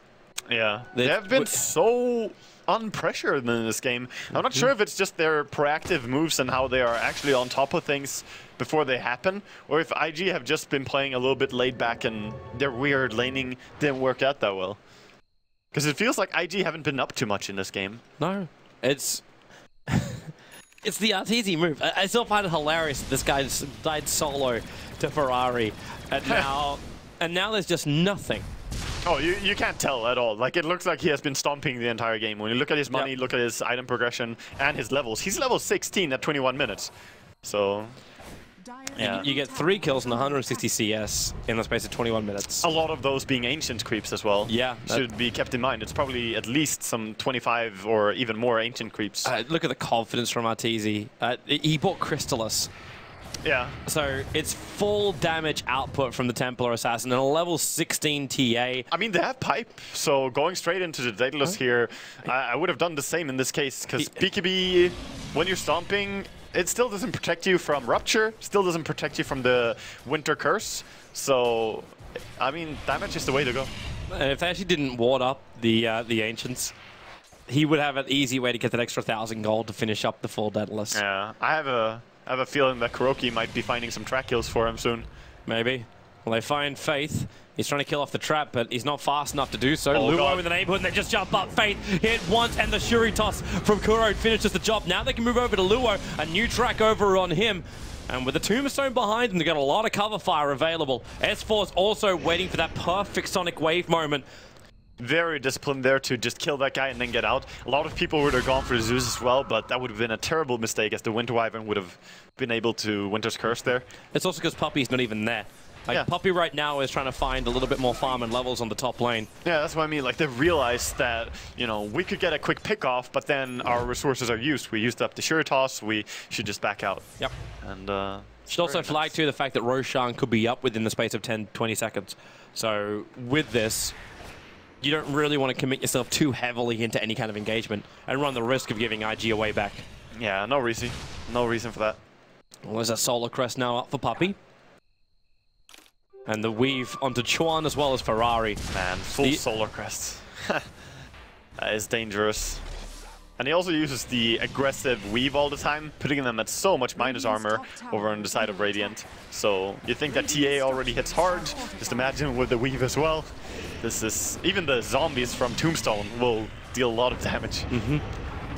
Speaker 1: Yeah, they have been so unpressured in this game. I'm not sure if it's just their proactive moves and how they are actually on top of things before they happen, or if IG have just been playing a little bit laid back and their weird laning didn't work out that well. Because it feels like IG haven't been up too much in this game.
Speaker 2: No, it's it's the Arteezy move. I still find it hilarious that this guy just died solo to Ferrari, and now there's just nothing.
Speaker 1: Oh, you can't tell at all. Like, it looks like he has been stomping the entire game. When you look at his money, look at his item progression, and his levels. He's level 16 at 21 minutes. So, yeah.
Speaker 2: You get 3 kills and 160 CS in the space of 21 minutes.
Speaker 1: A lot of those being ancient creeps as well.
Speaker 2: Yeah.
Speaker 1: Should be kept in mind. It's probably at least some 25 or even more ancient creeps.
Speaker 2: Look at the confidence from Arteezy. He bought Crystallis.
Speaker 1: Yeah.
Speaker 2: So it's full damage output from the Templar Assassin and a level 16 TA.
Speaker 1: I mean, they have pipe, so going straight into the Daedalus here, I would have done the same in this case, because BKB, when you're stomping, it still doesn't protect you from Rupture, still doesn't protect you from the Winter Curse, so, I mean, damage is the way to go.
Speaker 2: And if they actually didn't ward up the Ancients, he would have an easy way to get that extra 1,000 gold to finish up the full Daedalus.
Speaker 1: Yeah, I have a feeling that KheZu might be finding some track kills for him soon.
Speaker 2: Maybe. Well, they find Faith. He's trying to kill off the trap, but he's not fast enough to do so.
Speaker 1: Oh,
Speaker 2: Luo in the neighborhood, and they just jump up. Faith hit once, and the Shuri toss from KheZu finishes the job. Now they can move over to Luo. A new track over on him. And with the Tombstone behind them, they've got a lot of cover fire available. S4's also waiting for that perfect Sonic Wave moment.
Speaker 1: Very disciplined there to just kill that guy and then get out. A lot of people would have gone for Zeus as well, but that would have been a terrible mistake, as the Winter Wyvern would have been able to Winter's Curse there.
Speaker 2: It's also because Puppey's not even there. Like, Puppey right now is trying to find a little bit more farm and levels on the top lane.
Speaker 1: Yeah, that's what I mean. Like, they've realized that, you know, we could get a quick pick off, but then our resources are used. We used up the Shuri toss, we should just back out.
Speaker 2: Yep.
Speaker 1: And,
Speaker 2: should also flag too the fact that Roshan could be up within the space of 10-20 seconds. So with this, you don't really want to commit yourself too heavily into any kind of engagement and run the risk of giving IG away back.
Speaker 1: Yeah, no reason. No reason for that.
Speaker 2: Well, there's a Solar Crest now up for Puppey. And the weave onto Chuan as well as Ferrari.
Speaker 1: Man, full Solar Crest. That is dangerous. And he also uses the aggressive weave all the time, putting them at so much minus armor over on the side of Radiant. So you think that TA already hits hard, just imagine with the weave as well. This is, even the zombies from Tombstone will deal a lot of damage.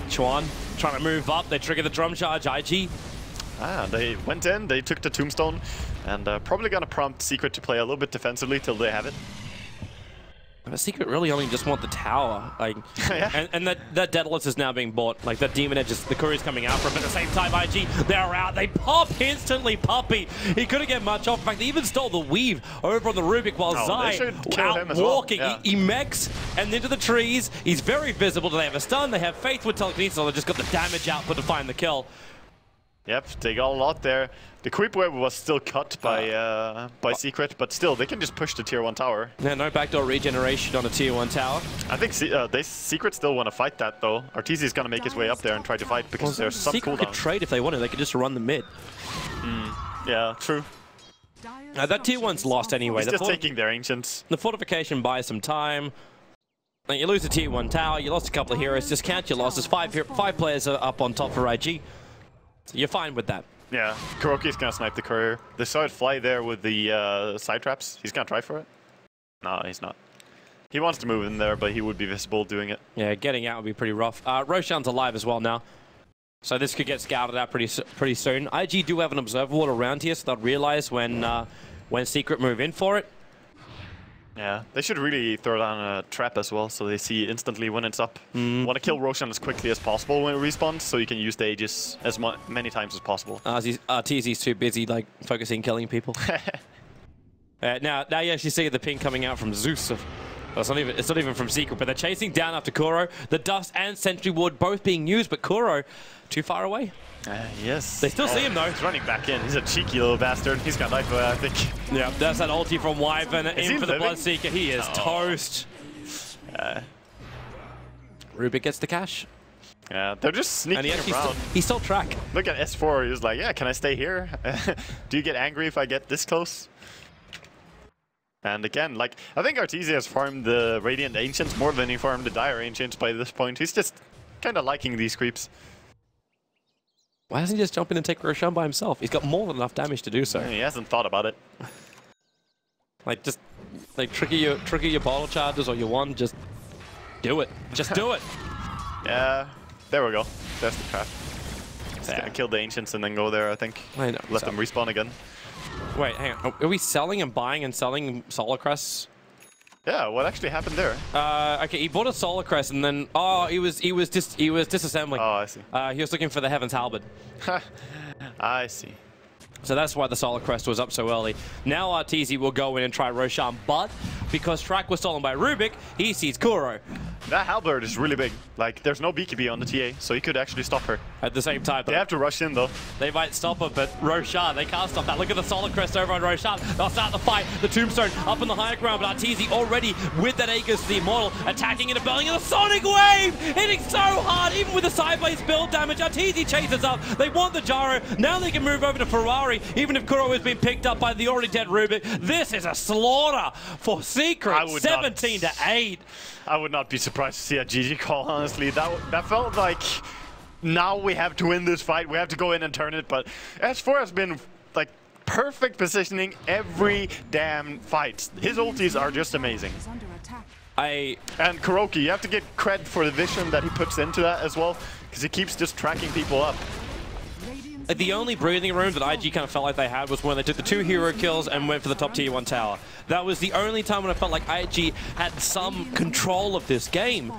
Speaker 2: Chuan trying to move up, they trigger the drum charge, IG.
Speaker 1: They went in, they took the Tombstone, and probably gonna prompt Secret to play a little bit defensively till they have it.
Speaker 2: But Secret really only just want the tower, like, and that Daedalus is now being bought. Like, that Demon Edge, the Courier's coming out for him, but at the same time, IG, they're out. They pop instantly, Puppey. He couldn't get much off. In fact, they even stole the weave over on the Rubik while Zai out walking. Well. He mechs and into the trees. He's very visible. Do they have a stun? They have Faith with telekinesis, so they just got the damage output to find the kill.
Speaker 1: Yep, they got a lot there. The creep wave was still cut by Secret, but still, they can just push the tier 1 tower.
Speaker 2: Yeah, no backdoor regeneration on a tier 1 tower.
Speaker 1: I think Secret still want to fight that, though. Arteezy is going to make his way up there and try to fight, because there's some cooldown.
Speaker 2: Secret could trade if they wanted. They could just run the mid.
Speaker 1: Yeah, true.
Speaker 2: That tier 1's lost anyway.
Speaker 1: He's just taking their Ancients.
Speaker 2: The fortification buys some time. Like, you lose the tier 1 tower, you lost a couple of heroes. Just count your losses. Five players are up on top for IG. So you're fine with that.
Speaker 1: Yeah, KheZu's gonna snipe the Courier. They saw it fly there with the side traps. He's gonna try for it. No, he's not. He wants to move in there, but he would be visible doing it. Yeah,
Speaker 2: getting out would be pretty rough. Roshan's alive as well now. So this could get scouted out pretty soon. IG do have an observer ward around here, so they'll realize when Secret move in for it.
Speaker 1: Yeah, they should really throw down a trap as well, so they see instantly when it's up. Want to kill Roshan as quickly as possible when it respawns, so you can use the Aegis as many times as possible.
Speaker 2: TZ's too busy, like, focusing killing people. Now you actually see the ping coming out from Zeus of Well, it's not even from Secret, but they're chasing down after Kuro. The Dust and Sentry Ward both being used, but Kuro too far away.
Speaker 1: Yes.
Speaker 2: They still see him though.
Speaker 1: He's running back in. He's a cheeky little bastard. He's got life, I think.
Speaker 2: Yeah, that's that ulti from Wyvern in for the Bloodseeker. He is toast. Rubik gets the cash.
Speaker 1: Yeah, they're just sneaking around.
Speaker 2: He stole track.
Speaker 1: Look at S4. He was like, yeah, can I stay here? Do you get angry if I get this close? And again, like, I think Arteezy has farmed the Radiant Ancients more than he farmed the Dire Ancients by this point. He's just kind of liking these creeps.
Speaker 2: Why doesn't he just jump in and take Roshan by himself? He's got more than enough damage to do so.
Speaker 1: He hasn't thought about it.
Speaker 2: Like, just like trigger your bottle charges or your one, just do it. Just do it.
Speaker 1: Yeah, there we go. That's the trap. Just gonna kill the Ancients and then go there, I think.
Speaker 2: I know.
Speaker 1: Let them respawn again. Wait,
Speaker 2: hang on. Are we selling and buying and selling Solar Crests?
Speaker 1: Yeah, what actually happened there?
Speaker 2: Okay, he bought a Solar Crest and then he was disassembling.
Speaker 1: Oh, I see.
Speaker 2: He was looking for the Heaven's Halberd.
Speaker 1: I see.
Speaker 2: So that's why the Solar Crest was up so early. Now Arteezy will go in and try Roshan, but because track was stolen by Rubik, he sees Kuro.
Speaker 1: That Halberd is really big. Like, there's no BKB on the TA, so he could actually stop her.
Speaker 2: At the same time,
Speaker 1: they have to rush in, though.
Speaker 2: They might stop her, but Roshan, they can't stop that. Look at the Solar Crest over on Roshan. They'll start the fight. The Tombstone up in the higher ground, but Arteezy already with that Aegis, the Immortal, attacking into Belling, and a Sonic Wave! Hitting so hard, even with the sideways build damage. Arteezy chases up. They want the Gyro. Now they can move over to Ferrari, even if Kuro has been picked up by the already dead Rubik. This is a slaughter for Secret, 17 to 8.
Speaker 1: I would not be surprised to see a GG call, honestly. That felt like now we have to win this fight. We have to go in and turn it, but S4 has been like perfect positioning every damn fight. His ultis are just amazing. And Kuroki, you have to get cred for the vision that he puts into that as well, because he keeps just tracking people up.
Speaker 2: The only breathing room that IG kind of felt like they had was when they took the 2 hero kills and went for the top tier 1 tower. That was the only time when I felt like IG had some control of this game.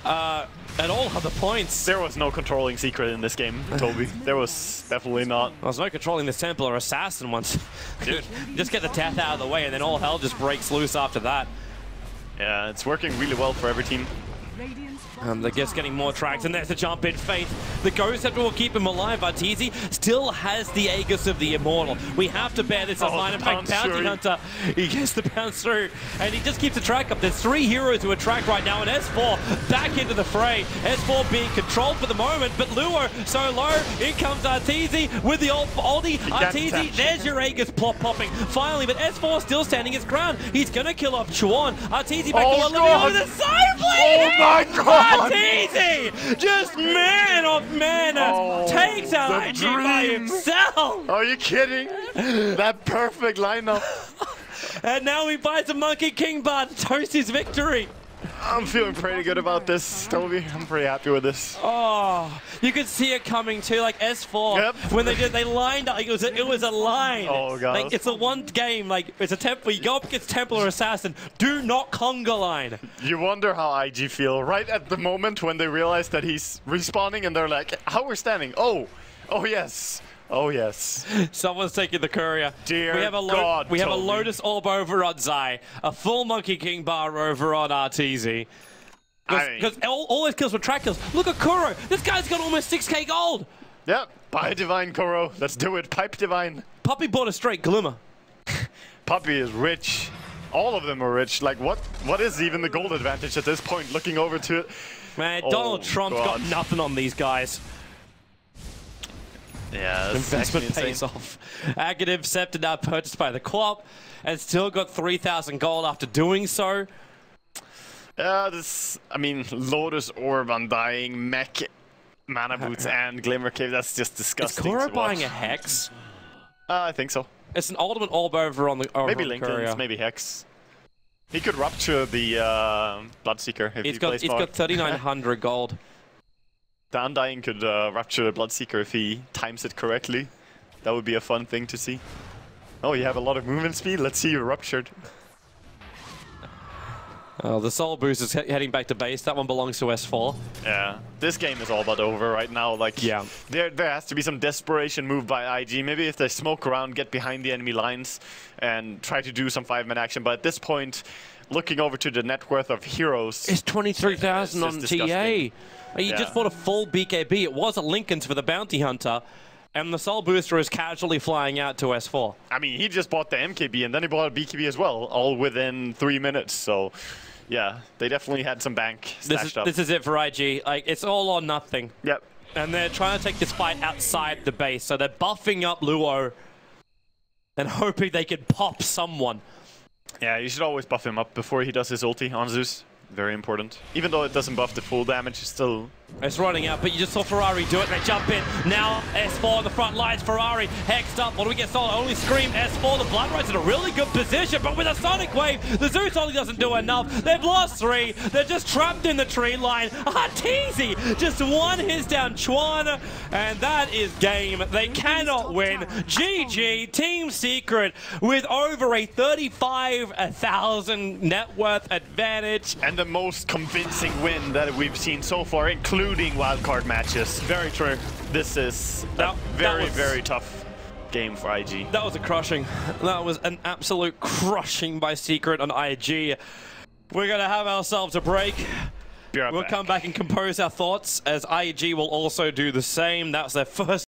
Speaker 2: At all other points.
Speaker 1: There was no controlling Secret in this game, Toby. There was definitely not.
Speaker 2: There was no controlling this Templar Assassin once. Dude, just get the death out of the way and then all hell just breaks loose after that.
Speaker 1: Yeah, it's working really well for every team.
Speaker 2: They're just getting more tracks, and there's the jump in Faith. The Ghost Scepter will keep him alive. Arteezy still has the Aegis of the Immortal. We have to bear this in mind. In fact, Bounty Hunter, he gets the bounce through, and he just keeps the track up. There's 3 heroes to attract right now, and S4 back into the fray. S4 being controlled for the moment, but Luo so low. In comes Arteezy with the ulti. Arteezy, there's your Aegis popping. Finally, but S4 still standing his ground. He's going to kill off Chuan. Arteezy back to living over the side blade.
Speaker 1: Oh my god!
Speaker 2: Arteezy, just man of madness, takes out IG by himself.
Speaker 1: Are you kidding? That perfect lineup.
Speaker 2: And now he buys a Monkey King bar to toast his victory.
Speaker 1: I'm feeling pretty good about this, Toby. I'm pretty happy with this.
Speaker 2: Oh, you could see it coming too, like S4.
Speaker 1: Yep.
Speaker 2: When they lined up, it was a line.
Speaker 1: Oh god.
Speaker 2: Like it's a one game, like it's a Templar. You go up against Templar Assassin. Do not conga line.
Speaker 1: You wonder how IG feel right at the moment when they realize that he's respawning and they're like, how we're standing? Oh yes. Oh yes.
Speaker 2: Someone's taking the courier.
Speaker 1: Dear
Speaker 2: we have a
Speaker 1: God,
Speaker 2: we have a Lotus Orb over on Zai, a full Monkey King bar over on Arteezy. Because all his kills were track kills. Look at Kuro. This guy's got almost 6k gold.
Speaker 1: Yep. Buy Divine, Kuro. Let's do it. Pipe Divine.
Speaker 2: Puppey bought a straight Glimmer.
Speaker 1: Puppey is rich. All of them are rich. Like, what is even the gold advantage at this point? Looking over to it.
Speaker 2: Man, Donald Trump's got nothing on these guys.
Speaker 1: Yeah,
Speaker 2: investment pays off. Agative Scepter now purchased by the co-op and still got 3,000 gold after doing so.
Speaker 1: I mean, Lotus Orb, Undying, Mech, Mana Boots, and Glimmer Cave, that's just disgusting.
Speaker 2: Is Kuro buying a Hex?
Speaker 1: I think so.
Speaker 2: It's an Ultimate Orb over on the
Speaker 1: maybe Linken's, maybe Hex. He could rupture the Bloodseeker if he plays
Speaker 2: He's got 3,900 gold.
Speaker 1: The Undying could rupture the Bloodseeker if he times it correctly. That would be a fun thing to see. Oh, you have a lot of movement speed? Let's see you ruptured.
Speaker 2: The Soul Boost is heading back to base. That one belongs to S4.
Speaker 1: Yeah, this game is all but over right now. Like,
Speaker 2: yeah,
Speaker 1: there has to be some desperation move by IG. Maybe if they smoke around, get behind the enemy lines, and try to do some 5-man action. But at this point, looking over to the net worth of heroes,
Speaker 2: it's 23,000 on TA. You just bought a full BKB. It was at Lincoln's for the Bounty Hunter. And the Soul Booster is casually flying out to S4.
Speaker 1: I mean, he just bought the MKB, and then he bought a BKB as well, all within 3 minutes. So, yeah, they definitely had some bank stashed up.
Speaker 2: This is it for IG. Like, it's all or nothing.
Speaker 1: Yep.
Speaker 2: And they're trying to take this fight outside the base. So they're buffing up Luo and hoping they can pop someone.
Speaker 1: Yeah, you should always buff him up before he does his ulti on Zeus. Very important. Even though it doesn't buff the full damage, it's still...
Speaker 2: It's running out, but you just saw Ferrari do it. They jump in. Now S4 on the front lines. Ferrari hexed up. What do we get stolen? Only Scream. S4. The Blood Ride's in a really good position, but with a Sonic Wave, the Zeus only doesn't do enough. They've lost 3. They're just trapped in the tree line. Teasy just one hits down Chuan, and that is game. They cannot win. GG, Team Secret with over a 35,000 net worth advantage.
Speaker 1: And the most convincing win that we've seen so far, including wildcard matches.
Speaker 2: Very true.
Speaker 1: This is a very tough game for IG.
Speaker 2: That was a crushing. That was an absolute crushing by Secret on IG. We're going to have ourselves a break. We'll come back and compose our thoughts as IG will also do the same. That's their first